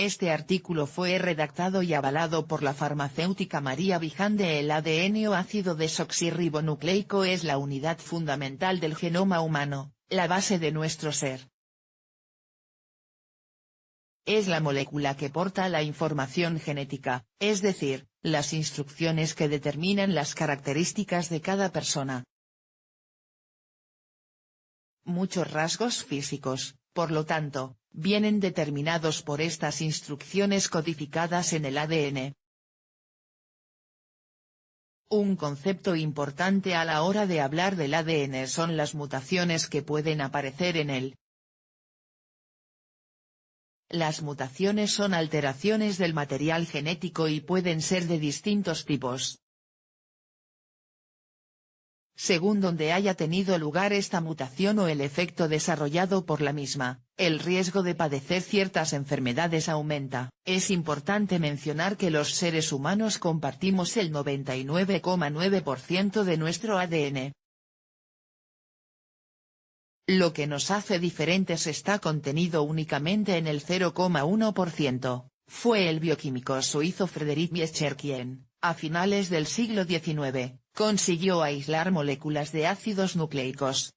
Este artículo fue redactado y avalado por la farmacéutica María Vijande. El ADN o ácido desoxirribonucleico es la unidad fundamental del genoma humano, la base de nuestro ser. Es la molécula que porta la información genética, es decir, las instrucciones que determinan las características de cada persona. Muchos rasgos físicos, por lo tanto, vienen determinados por estas instrucciones codificadas en el ADN. Un concepto importante a la hora de hablar del ADN son las mutaciones que pueden aparecer en él. Las mutaciones son alteraciones del material genético y pueden ser de distintos tipos. Según donde haya tenido lugar esta mutación o el efecto desarrollado por la misma, el riesgo de padecer ciertas enfermedades aumenta. Es importante mencionar que los seres humanos compartimos el 99,9% de nuestro ADN. Lo que nos hace diferentes está contenido únicamente en el 0,1%, fue el bioquímico suizo Friedrich Miescher quien, a finales del siglo XIX, consiguió aislar moléculas de ácidos nucleicos.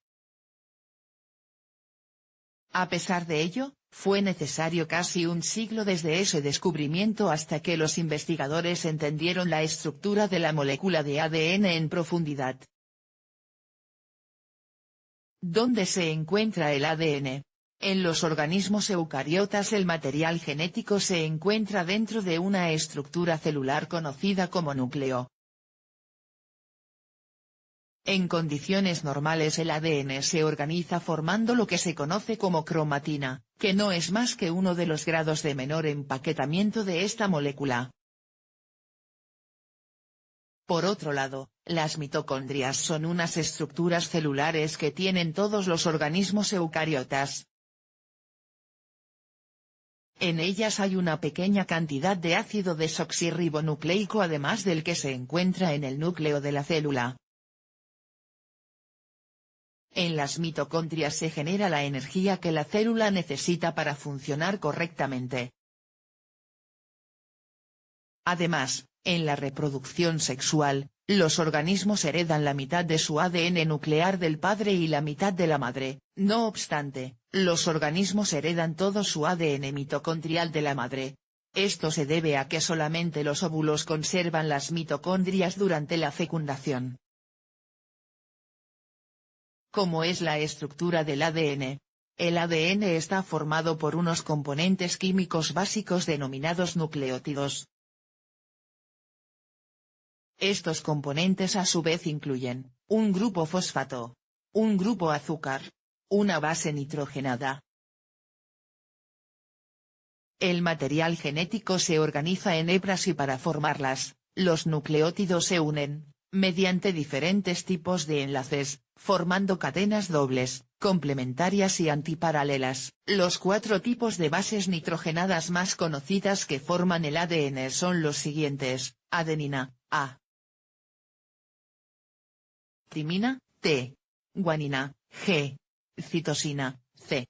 A pesar de ello, fue necesario casi un siglo desde ese descubrimiento hasta que los investigadores entendieron la estructura de la molécula de ADN en profundidad. ¿Dónde se encuentra el ADN? En los organismos eucariotas el material genético se encuentra dentro de una estructura celular conocida como núcleo. En condiciones normales el ADN se organiza formando lo que se conoce como cromatina, que no es más que uno de los grados de menor empaquetamiento de esta molécula. Por otro lado, las mitocondrias son unas estructuras celulares que tienen todos los organismos eucariotas. En ellas hay una pequeña cantidad de ácido desoxirribonucleico además del que se encuentra en el núcleo de la célula. En las mitocondrias se genera la energía que la célula necesita para funcionar correctamente. Además, en la reproducción sexual, los organismos heredan la mitad de su ADN nuclear del padre y la mitad de la madre. No obstante, los organismos heredan todo su ADN mitocondrial de la madre. Esto se debe a que solamente los óvulos conservan las mitocondrias durante la fecundación. ¿Cómo es la estructura del ADN? El ADN está formado por unos componentes químicos básicos denominados nucleótidos. Estos componentes a su vez incluyen, un grupo fosfato, un grupo azúcar, una base nitrogenada. El material genético se organiza en hebras y para formarlas, los nucleótidos se unen, mediante diferentes tipos de enlaces, formando cadenas dobles, complementarias y antiparalelas. Los 4 tipos de bases nitrogenadas más conocidas que forman el ADN son los siguientes: adenina, A. Timina, T. Guanina, G. Citosina, C.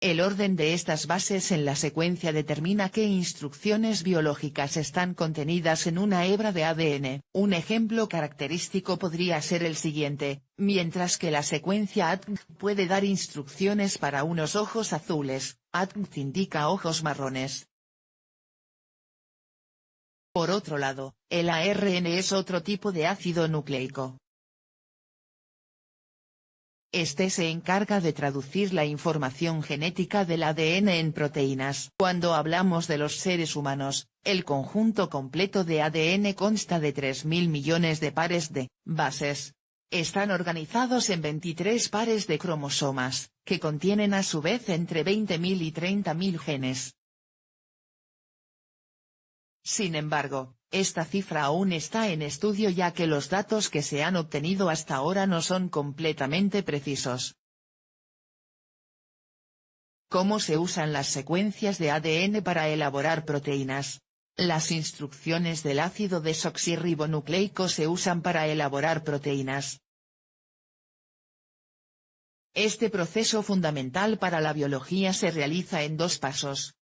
El orden de estas bases en la secuencia determina qué instrucciones biológicas están contenidas en una hebra de ADN. Un ejemplo característico podría ser el siguiente: mientras que la secuencia ATG puede dar instrucciones para unos ojos azules, ATG indica ojos marrones. Por otro lado, el ARN es otro tipo de ácido nucleico. Este se encarga de traducir la información genética del ADN en proteínas. Cuando hablamos de los seres humanos, el conjunto completo de ADN consta de 3.000 millones de pares de bases. Están organizados en 23 pares de cromosomas, que contienen a su vez entre 20.000 y 30.000 genes. Sin embargo, esta cifra aún está en estudio ya que los datos que se han obtenido hasta ahora no son completamente precisos. ¿Cómo se usan las secuencias de ADN para elaborar proteínas? Las instrucciones del ácido desoxirribonucleico se usan para elaborar proteínas. Este proceso fundamental para la biología se realiza en dos pasos.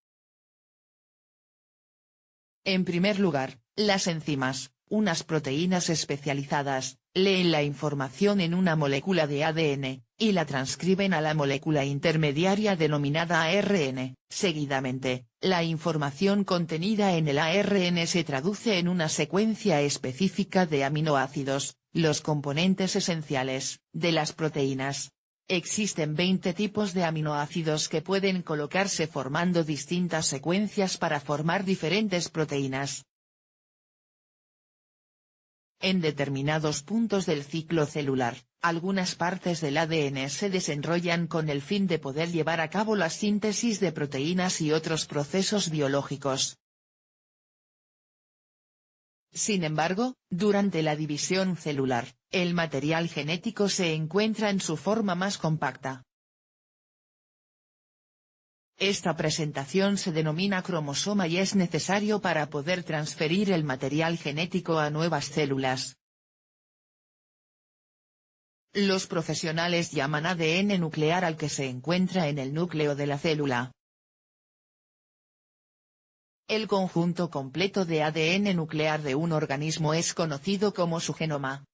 En primer lugar, las enzimas, unas proteínas especializadas, leen la información en una molécula de ADN, y la transcriben a la molécula intermediaria denominada ARN. Seguidamente, la información contenida en el ARN se traduce en una secuencia específica de aminoácidos, los componentes esenciales de las proteínas. Existen 20 tipos de aminoácidos que pueden colocarse formando distintas secuencias para formar diferentes proteínas. En determinados puntos del ciclo celular, algunas partes del ADN se desenrollan con el fin de poder llevar a cabo la síntesis de proteínas y otros procesos biológicos. Sin embargo, durante la división celular, el material genético se encuentra en su forma más compacta. Esta presentación se denomina cromosoma y es necesario para poder transferir el material genético a nuevas células. Los profesionales llaman ADN nuclear al que se encuentra en el núcleo de la célula. El conjunto completo de ADN nuclear de un organismo es conocido como su genoma.